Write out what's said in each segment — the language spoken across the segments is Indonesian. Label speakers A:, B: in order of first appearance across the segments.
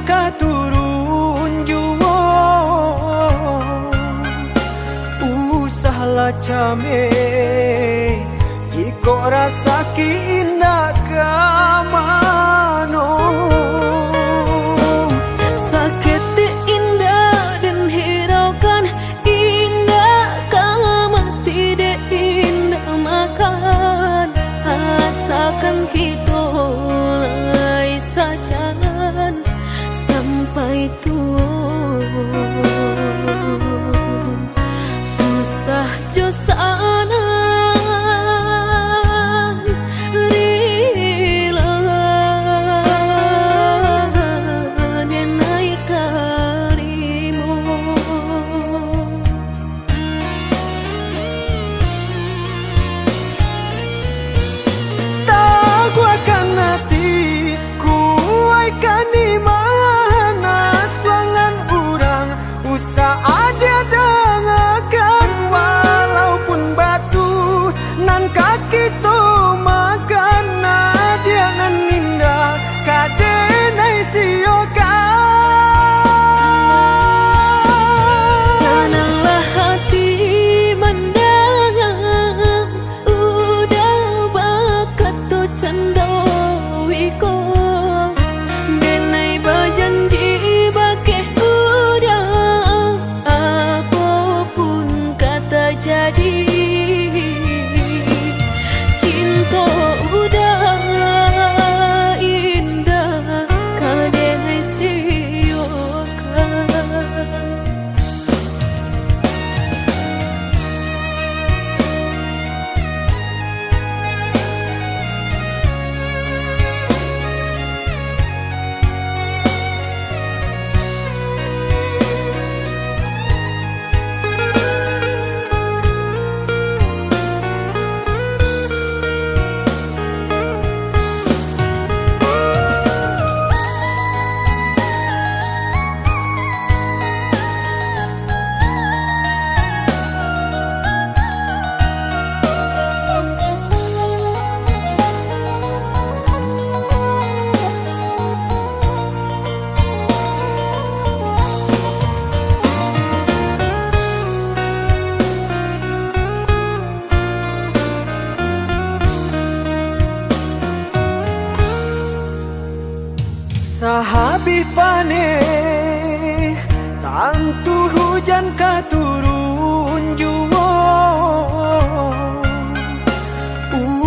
A: katurun juwo usahlah came jiko rasa indah kamano
B: sakit indah dan hiraukan indah kamu tidak indah makan asalkan kita mulai sajan sampai tua susah jo sana
A: sahabi paneh tantu hujan katurun juwo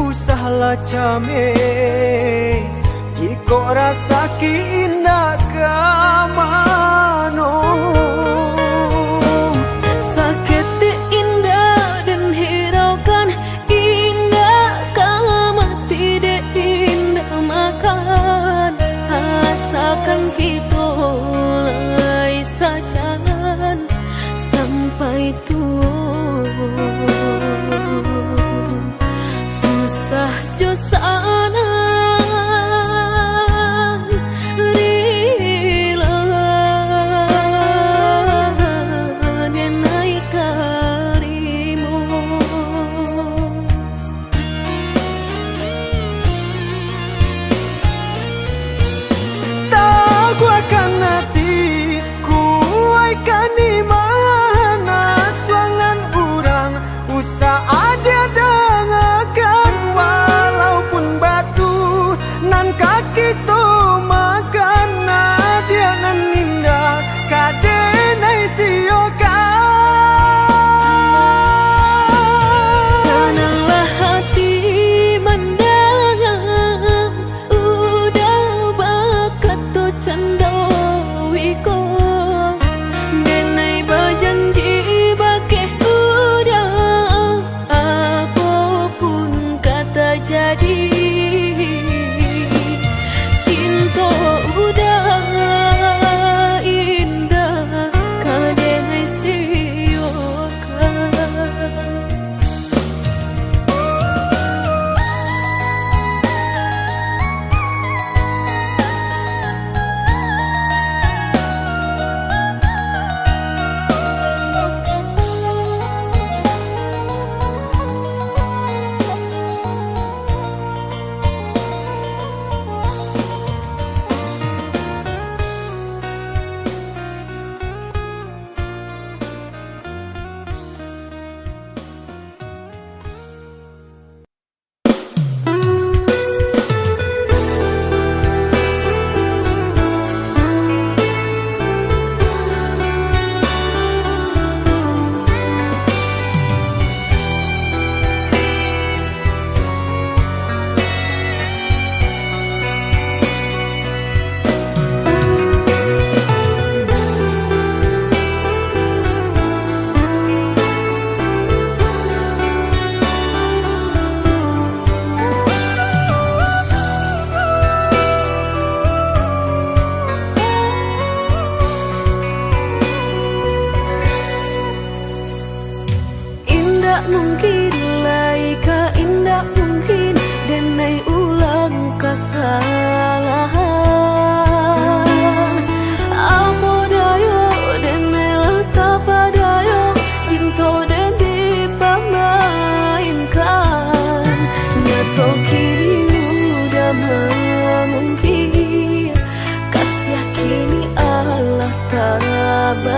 A: usahlah came jiko rasa indah kamano
B: sakit indah dan hiraukan indah kamu tidak indah makan asalkan kita mulai sajan sampai tua susah jo sana rela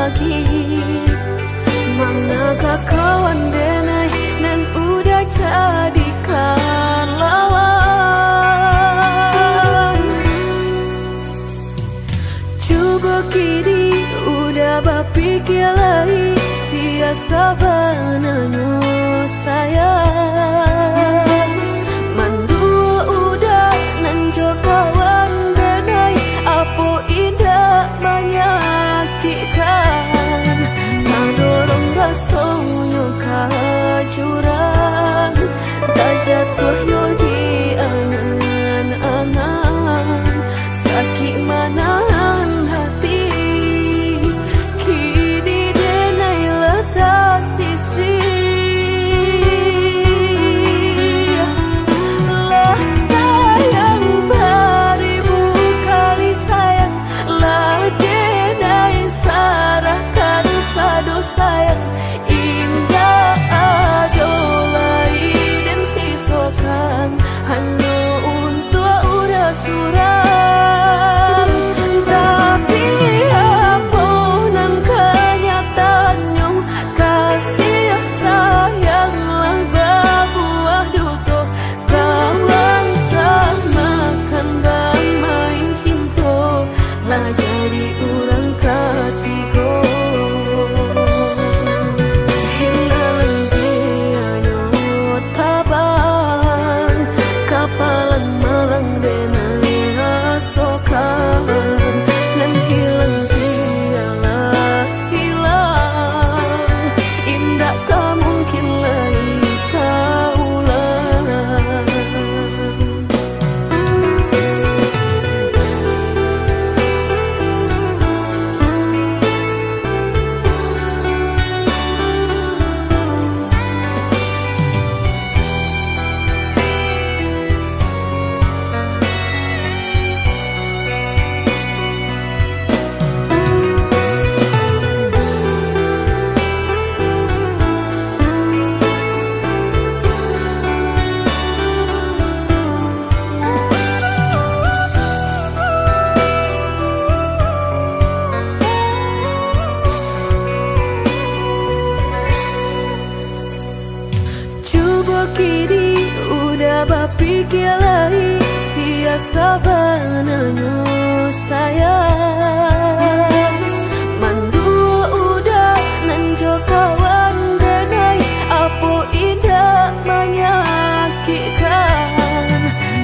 B: lagi. Manakah kawan denai nan udah jadikan lawan. Coba kini udah berpikir lagi, siasa bananyo sayang. Mandua udah nanjor kawan denai, apa indah menyakitkan. Nadorong rasonyo ka jurang, tak jatuh yo di angan-angan. Sakit manahan hati, kini denai letak sisi. Lah sayang beribu kali sayang, lah denai sarahkan sado sayang. Indah adolai dan sisokan hanya untuk udah suram. Tapi apa nan kenyataannya, kasih sayanglah berbuah duto. Kawan samakan dan main cinta, lah jadi orang ketiga. Hilang dianya tabang, kapalan malang denai rasokan. Dan hilang dialah hilang, indah tak mungkin lagi kaulang. Coba kini udah berpikir lagi, siasa bananyo sayang. Mandua udah nanjor kawan denai, apa indah menyakitkan.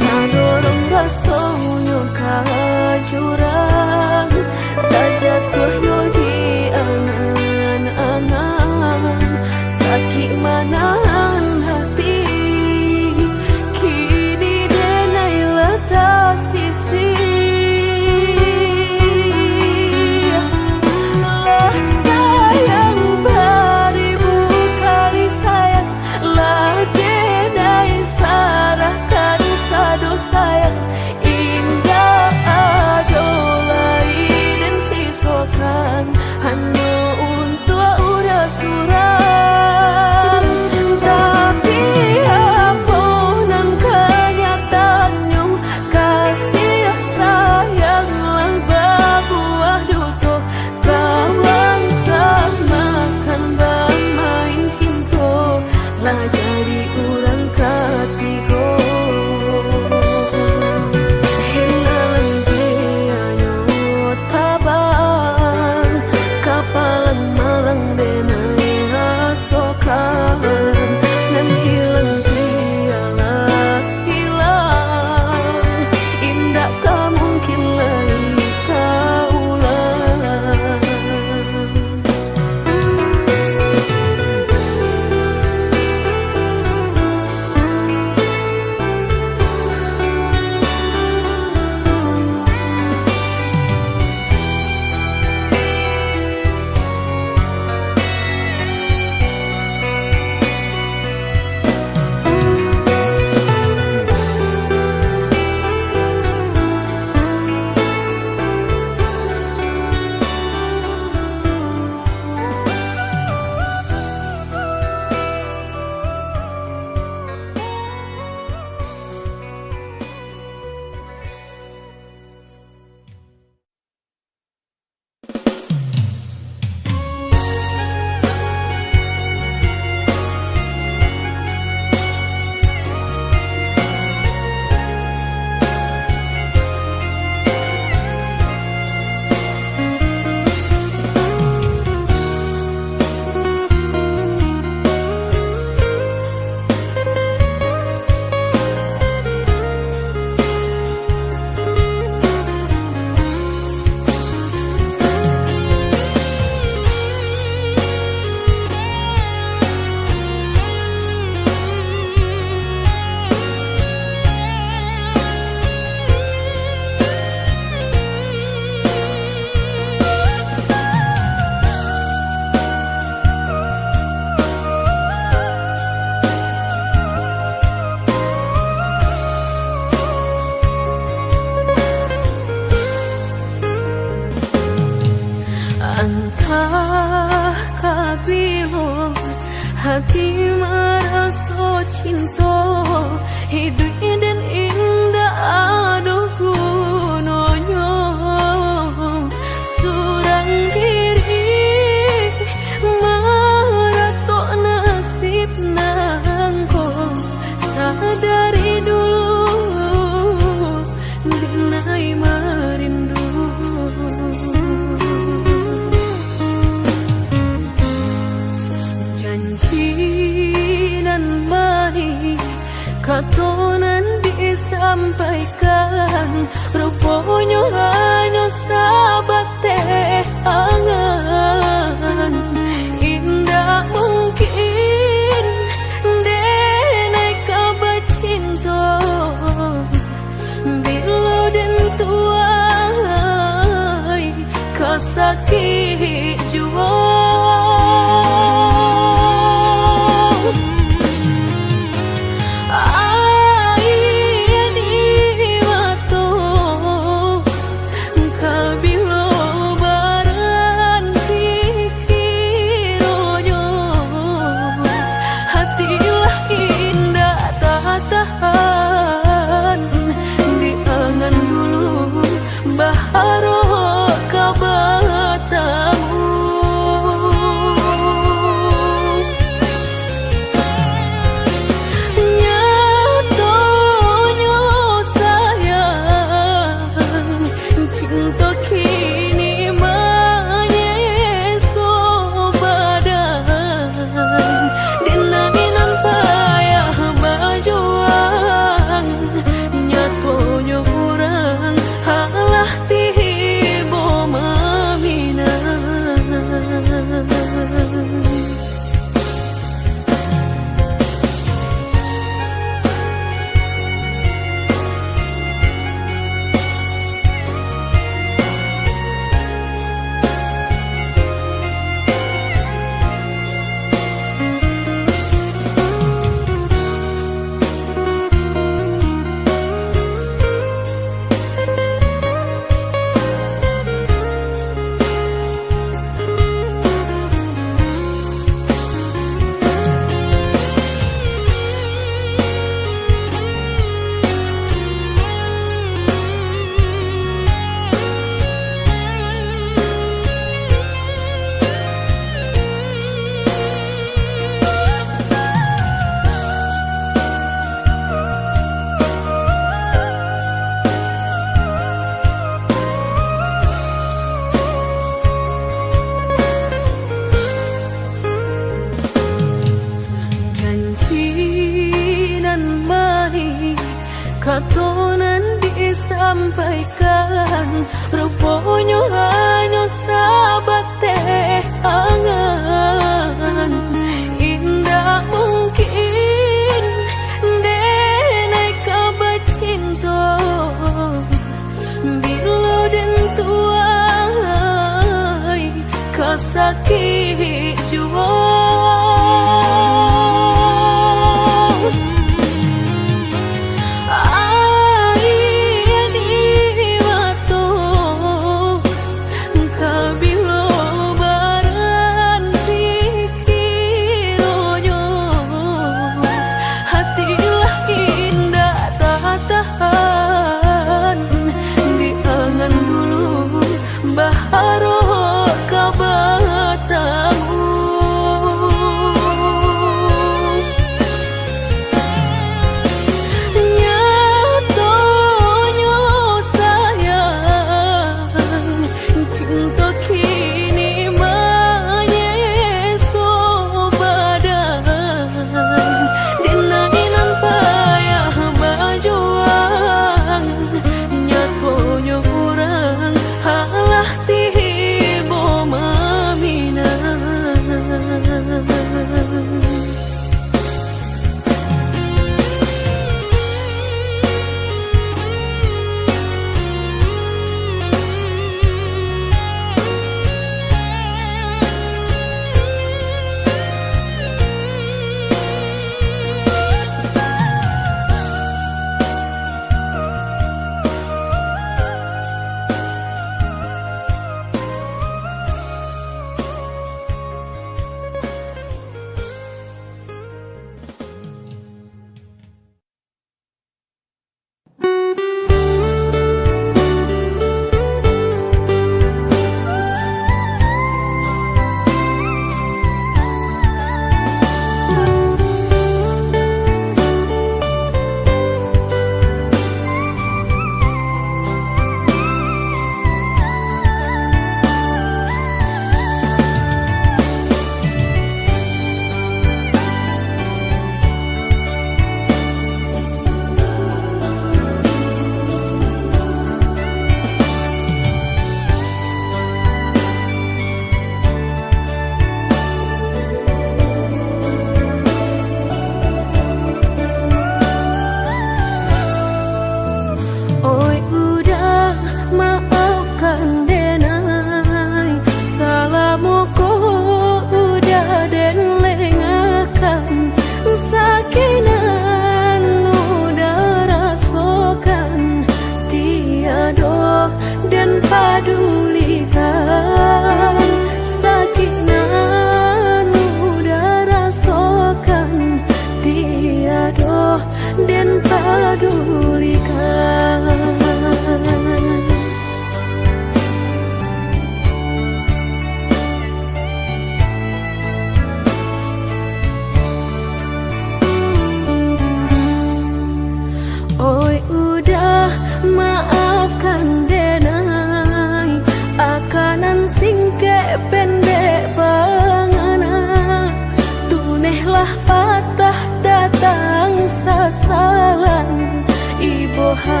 B: Nadorong rasonyo ka jurang, tak jatuh yo di angan-angan. Sakit manahan hati, kini denai letak sisi. Entah kabilo hati merasa cinta, hidup dan indah aduh gunanya. Surang diri maratok nasib nangko, sadari dulu dinai merindu. Nan baik katonan disampaikan, rupanya hanya sahabat teh angan. Indah mungkin denai kabar cinta, bila dan tuai kasakit jua. Katonan disampaikan, rupanya hanya sahabat teh angan. Indah mungkin denai kabar cinta, bila dan tuai kasakit jua. Baharo kabatamu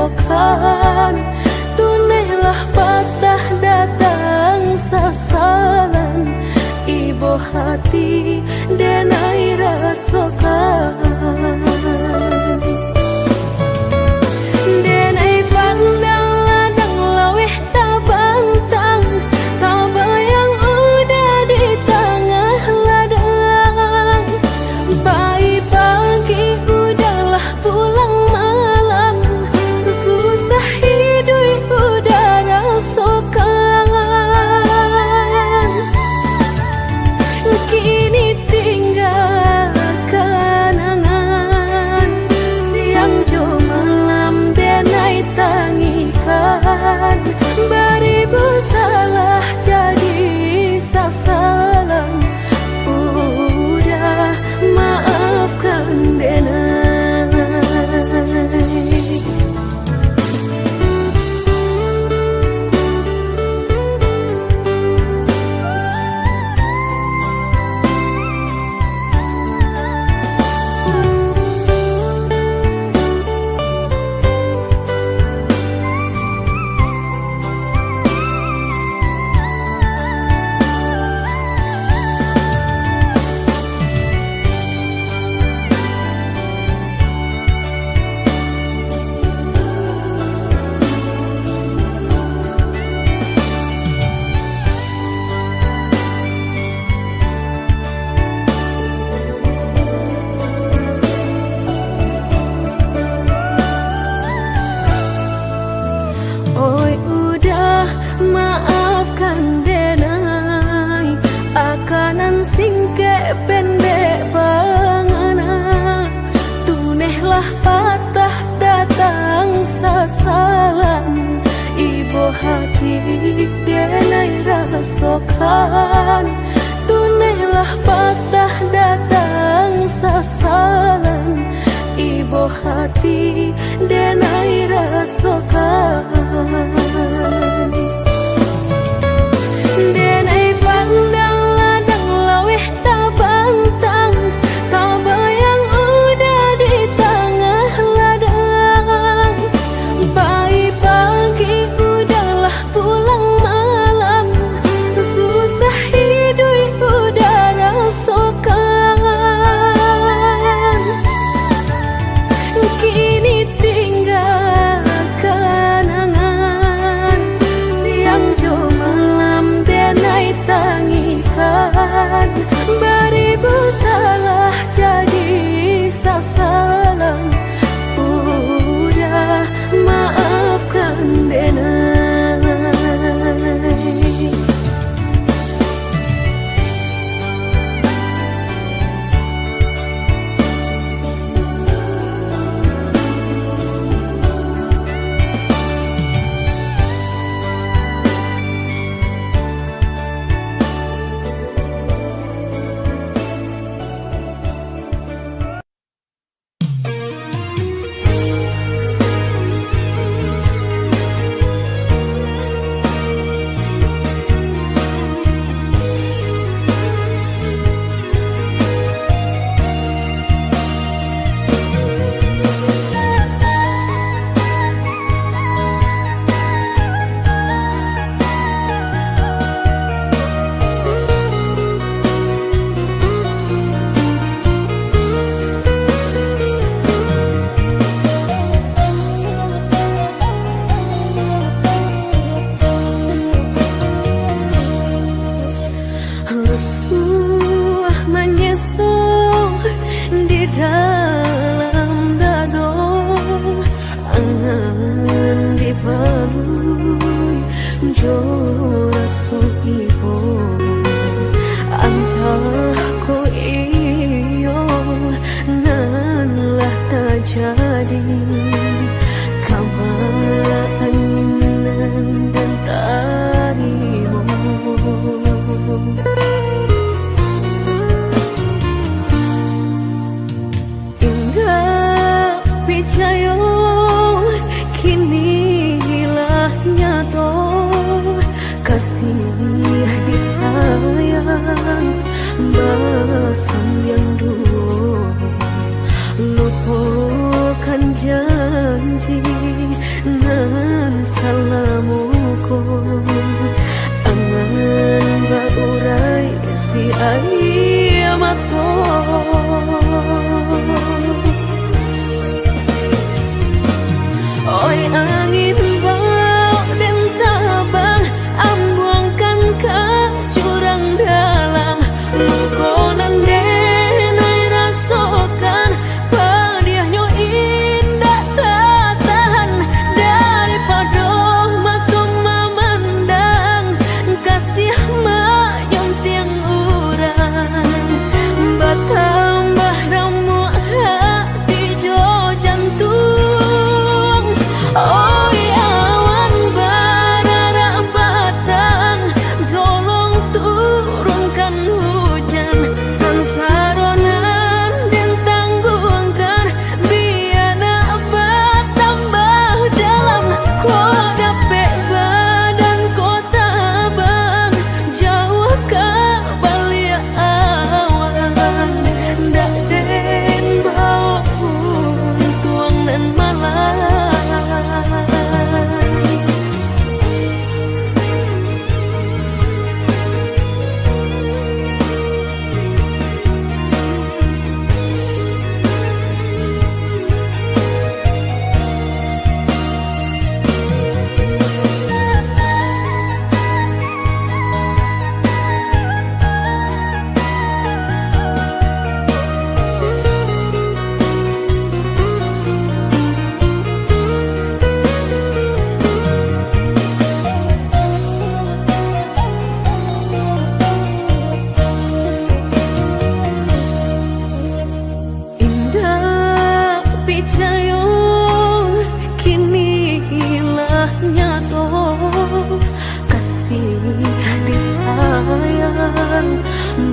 B: rasokan. Tunailah patah datang sasalan, ibu hati denai rasokan. Denai pandang ladang laweh tabantang, tabayang udah di tengah ladang. Pagi-pagi udahlah pulang malam, susah hidup udah rasokan. Kini tinggal kenangan, siang jo malam denai tangikan. Beribu salah jadi sasalan, udah maafkan denai. Oi udah maafkan denai, akanan singke pendek pangana. Tunehlah patah datang sasalan, ibu hati denai rasokan. Tunehlah patah datang sasalan, ibu hati denai rasokan. Denai pandang ladang laweh tabantang, tabayang udah di tengah ladang. Pagi-pagi udahlah pulang malam, susah hidup udah rasokan. Kini tinggal kenangan, siang jo malam denai tangikan. Beribu salah jadi sasalan, udah maafkan denai.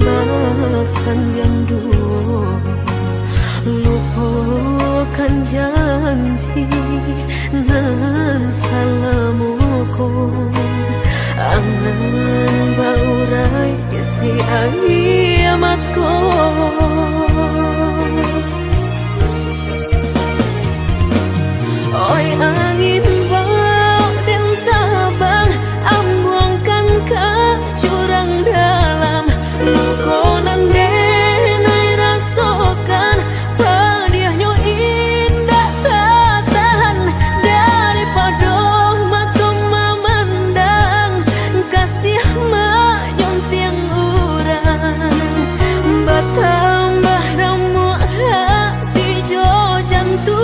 B: bahasan yang dulu, lupakan janji nan salamuku, angan baurai isi ayamatku. Oi angin bau dan tabang, ambungkan ke jurang dalam, lukonan denai rasakan, pedihnya indah tak tahan, daripada mata memandang, kasih menyunting urang, bertambah ramu hati jo jantung.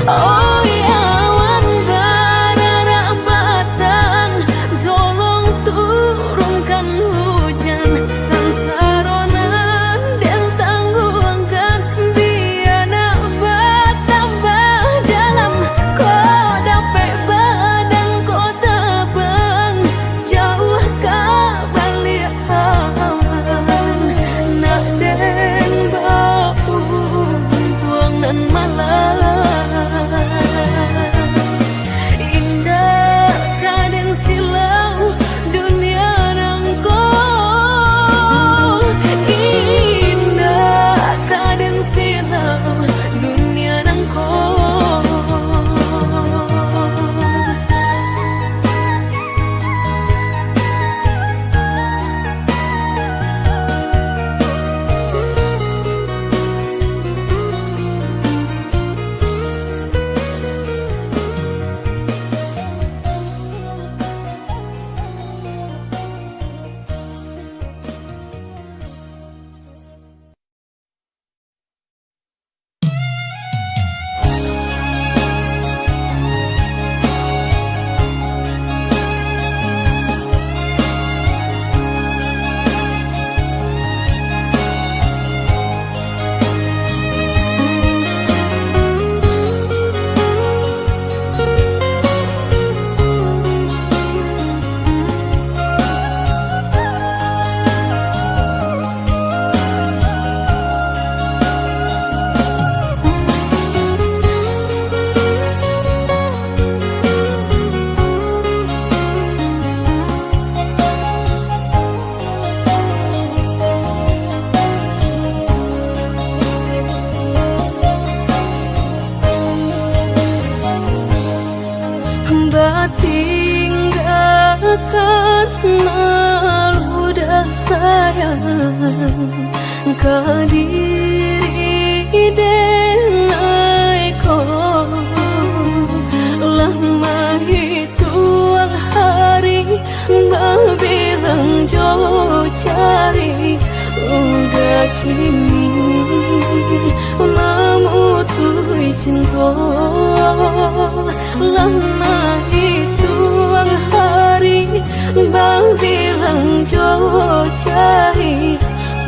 B: Oh awan bararak batang, tolong turunkan hujan, sansaronan dan tangguhkan, biana bertambah dalam, kau dapat badan kau terbang, jauh ke balik awan, nak den bau tuang dan malam. Indah kaden silau dunia nangko, indah kaden silau dunia nangko. Tinggalkan ludah sayang ke diri denai ko, lama hitung hari berbilang jauh cari, udah kini memutui cinta, lama hitung hari berbilang jauh cari,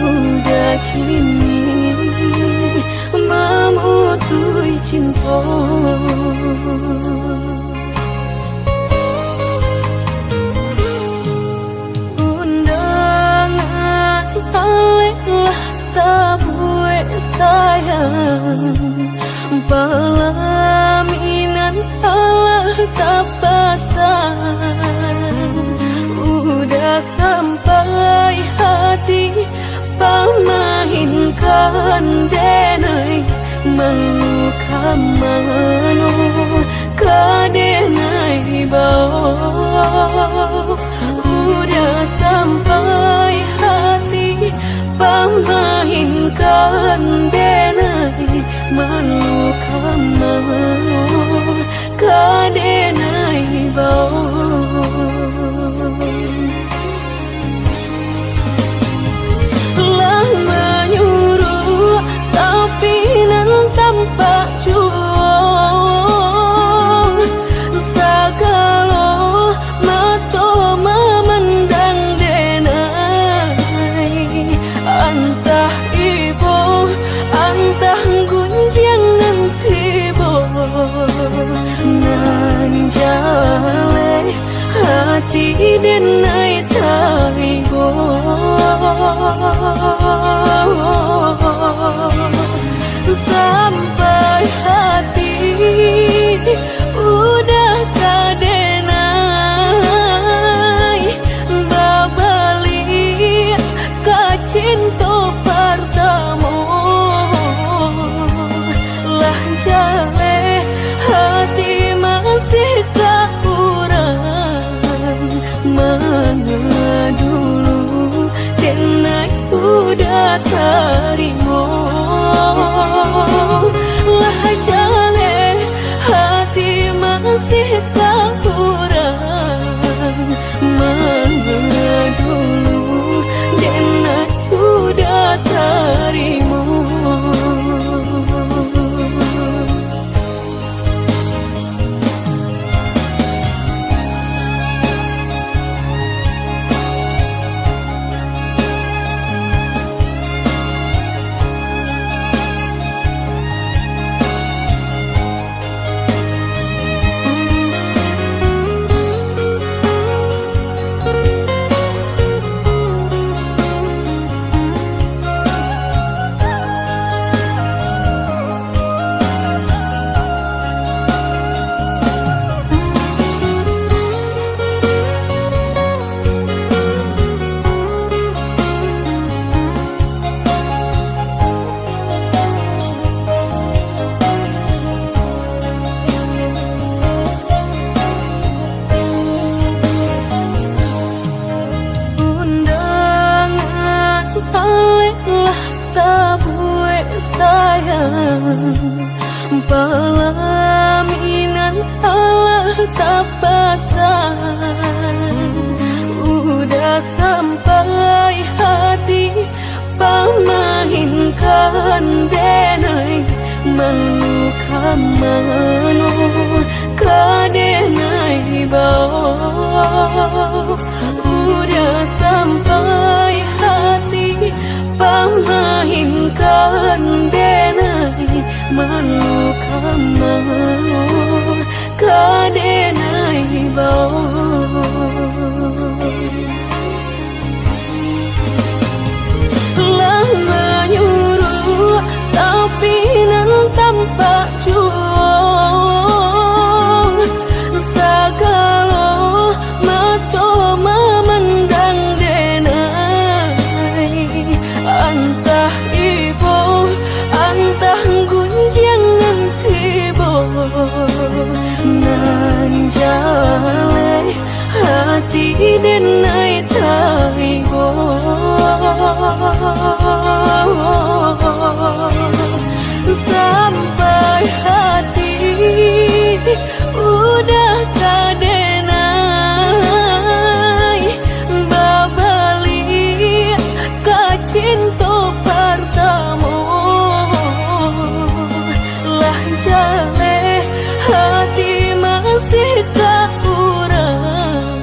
B: udah kini memutui cinta. Undangan aleklah tabue sayang, pelaminan Allah tak pasang, udah sampai hati pamahinkan denai, meluka mano kadenai bau, udah sampai hati pamahinkan denai, meluka mano kadenai bau. Lah menyuruh tapi nan tanpa juang, segala mata memandang denai, antah ibu antah gunjang nanti bo, nan jale hati denai taigo. sampai hati udah kadenai babali ka cinta pertama lah jale hati masih kurang mana dulu denai udah terima lah jale hati masih kurang mana dulu denai udah terima. Pelaminan Allah tak pasang udah sampai hati pamahinkan denai meluka mano kadenai bau udah sampai hati pamahinkan denai meluka mano kadenai bau lah menyuruh tapi nan tampak juang segala mata memandang denai antah ibu antah gunjangan tiba nan jale hati denai taibo sampai hati udah kadenai babali ka cinta pertama lah jale hati masih kurang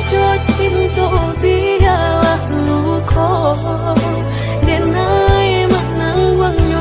B: saja cinta biarlah luka denai manang wangnya.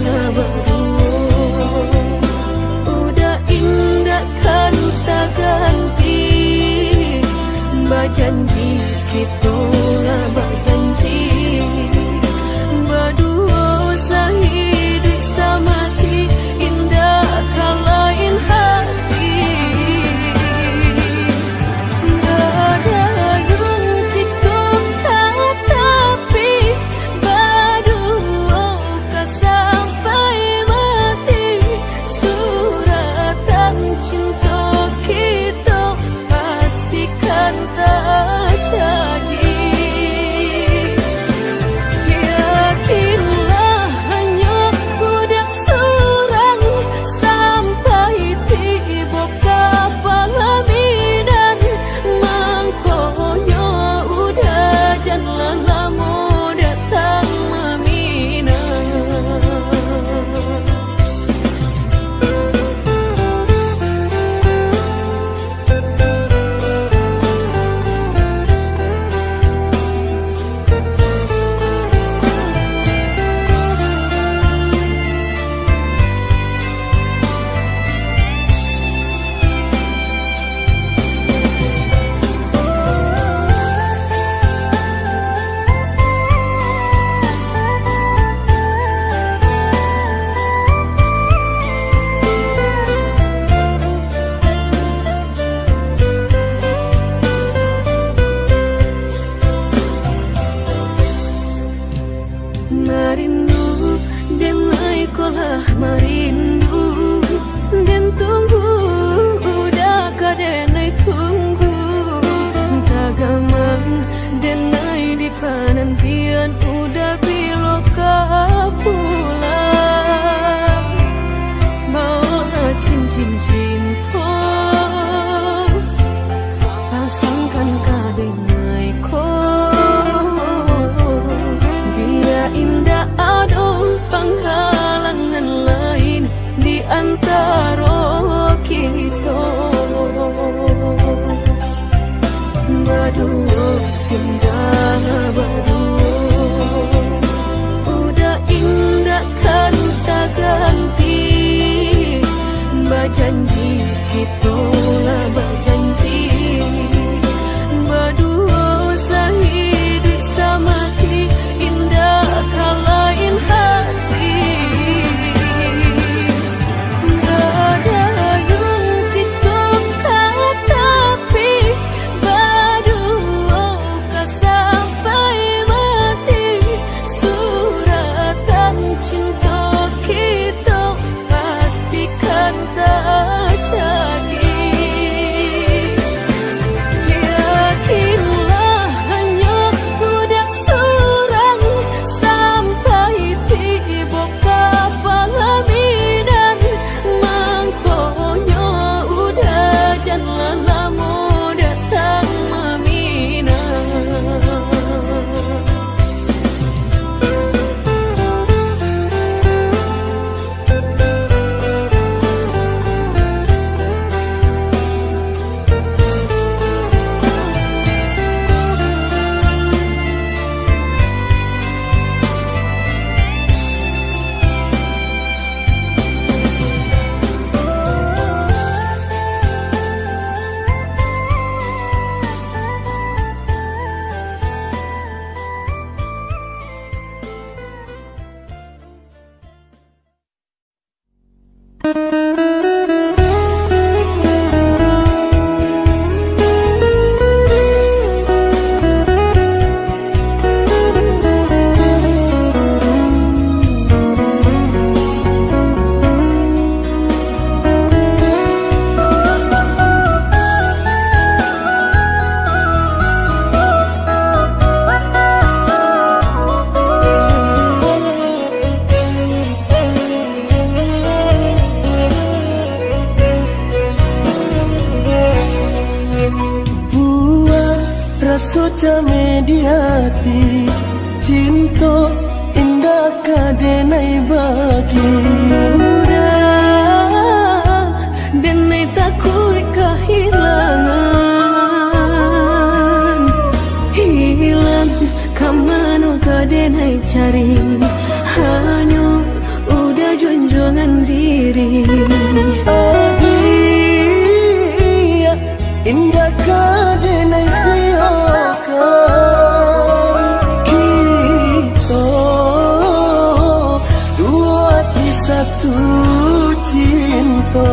B: berdua. Udah indah kan tak ganti, berjanji kita lah berjanji, berdua sehidup semati, indah kalain hati. Ada yang kita tapi berdua kan sampai mati. Suratan cinta kita pastikan terjadi. Yakinlah hanya budak seorang sampai tiba kapal Medan. Mangkonya udah jangan lama datang meminang. Marindu dan naikolah marindu dan tunggu udah kadenai tunggu tagamang dan nai di penantian udah biloka pulang bawa cincin cinta pasangkan kadenai ko. Indah ada penghalangan lain di antara kita. Berdua indah berdua, udah indah kan tak ganti, berjanji kita lah berjanji, berdua sehidup semati, indah kalain hati. Ada yang kita tapi berdua kan sampai mati. Suratan cinta kita pastikan terjadi. Yakinlah hanya budak seorang sampai tiba kapal Medan. Mangkonya udah jangan lama datang meminang.
A: Sojame di hati, cinta indah kadenai bagi.
B: Udah denai takut kehilangan, hilang kamano kadenai cari, hanya udah udah junjungan diri.
A: Adia indah kadenai siokan kita dua di satu cinta.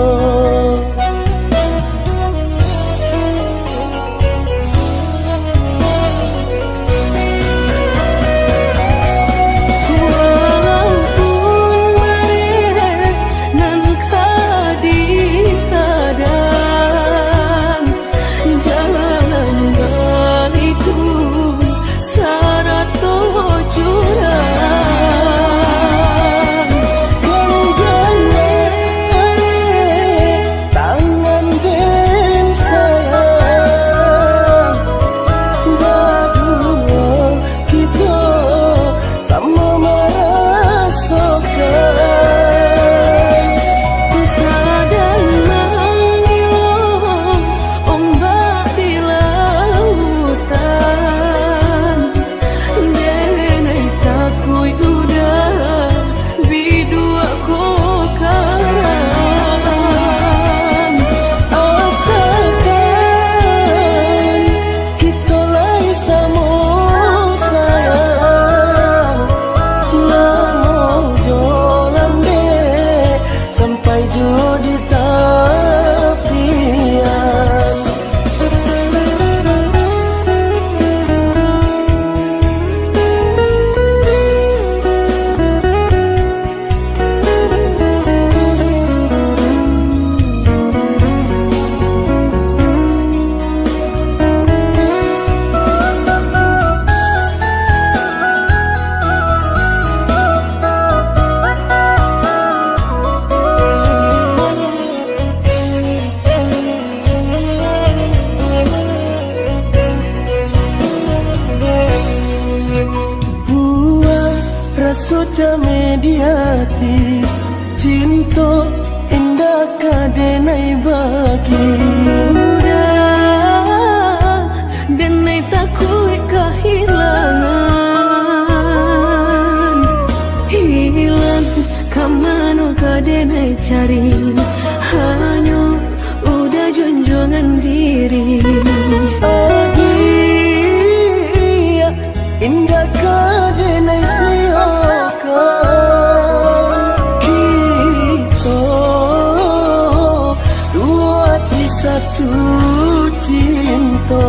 A: Suca mediati cinta indah kadenai bagi
B: udah denai takui kehilangan hilang kamano kadenai cari hanya udah junjungan diri.
A: Adia indah kadenai satu cinta.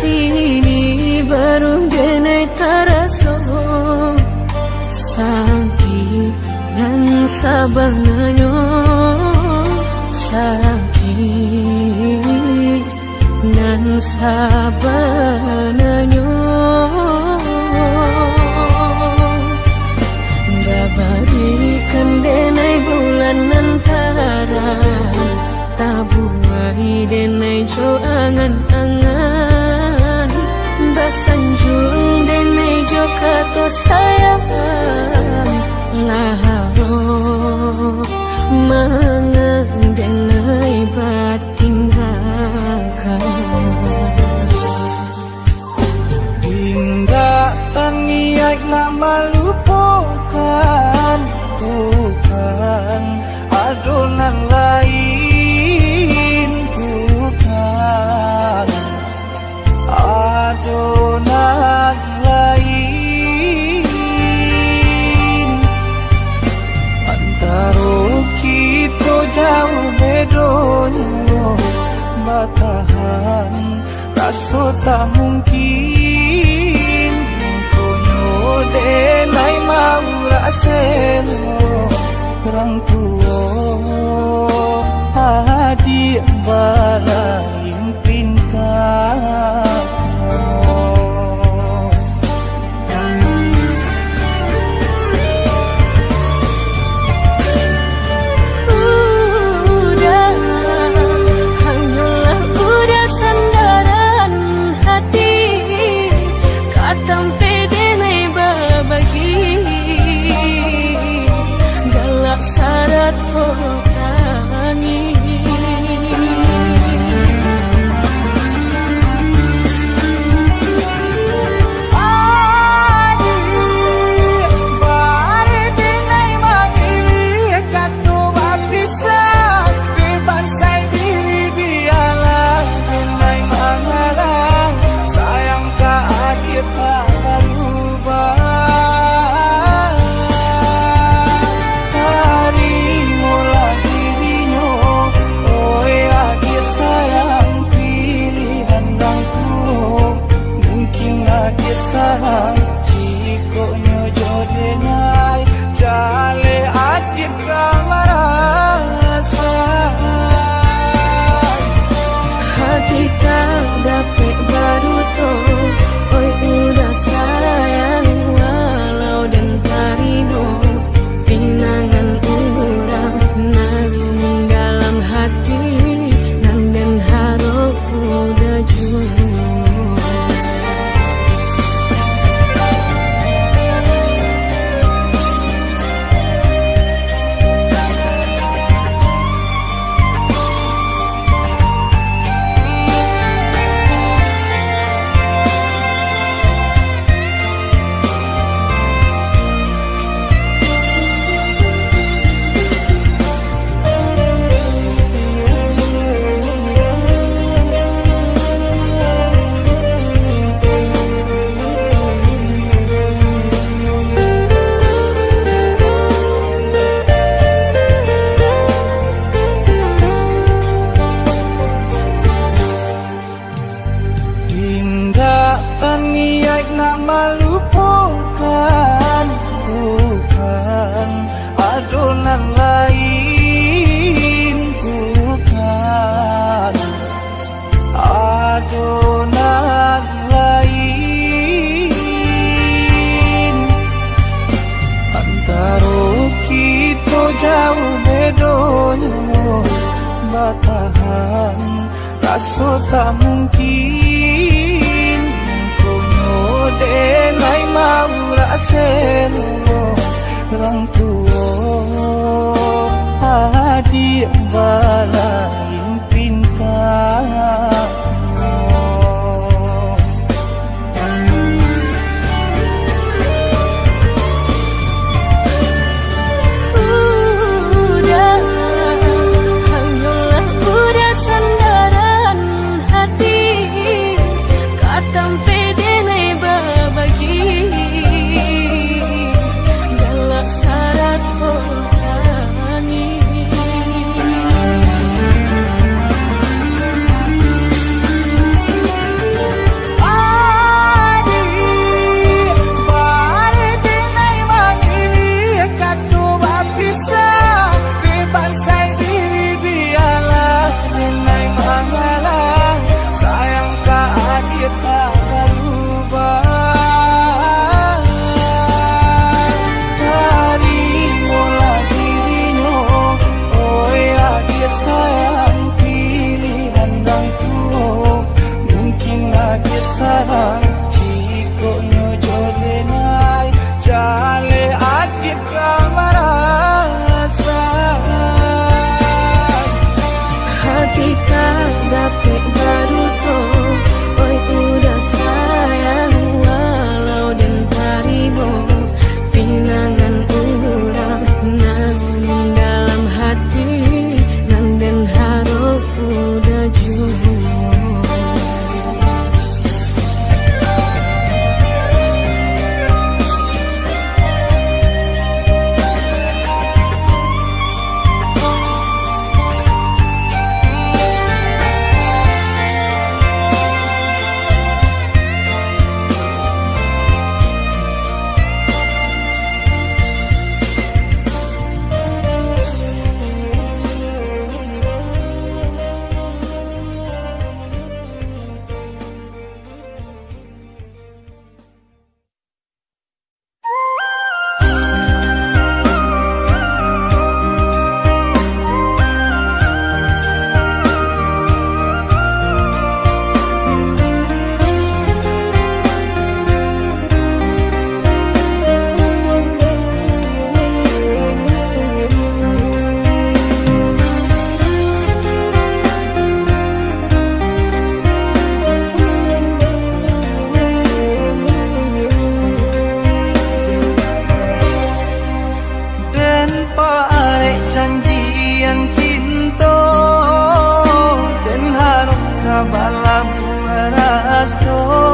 B: ini baru denai taraso sakit dan sabanganyo sakit dan sabanganyo dabarikan denai bulan antara tabuai denai jo angan-angan basanjung denai jo kato sayang laharo mangang denai batinggakan
A: hingga taniak nak melupakan bukan adonan lain bukan adonan lain antara kita jauh bedonyo batahan rasa tak mungkin konyo denai mau raseno orang tua adik balain pintar sayang jika nyojo denai jale adik kamarasa
B: hati tak dapat baru to oi udah sayang walau dan tarino pinangan urang nang dalam hati nang dan harap udah jua
A: niat nak melupakan bukan adonan lain bukan adonan lain antara kita jauh bedonyo batahan rasa tak mungkin denai mau raseno orang tua adik balain pintar sarang jiko nyojo denai jale akit kamarasa
B: hati dapet baru toh oi udah sayang walau dan taribo pinangan urang namun dalam hati nan den harap udah jujur.
A: Bala buara so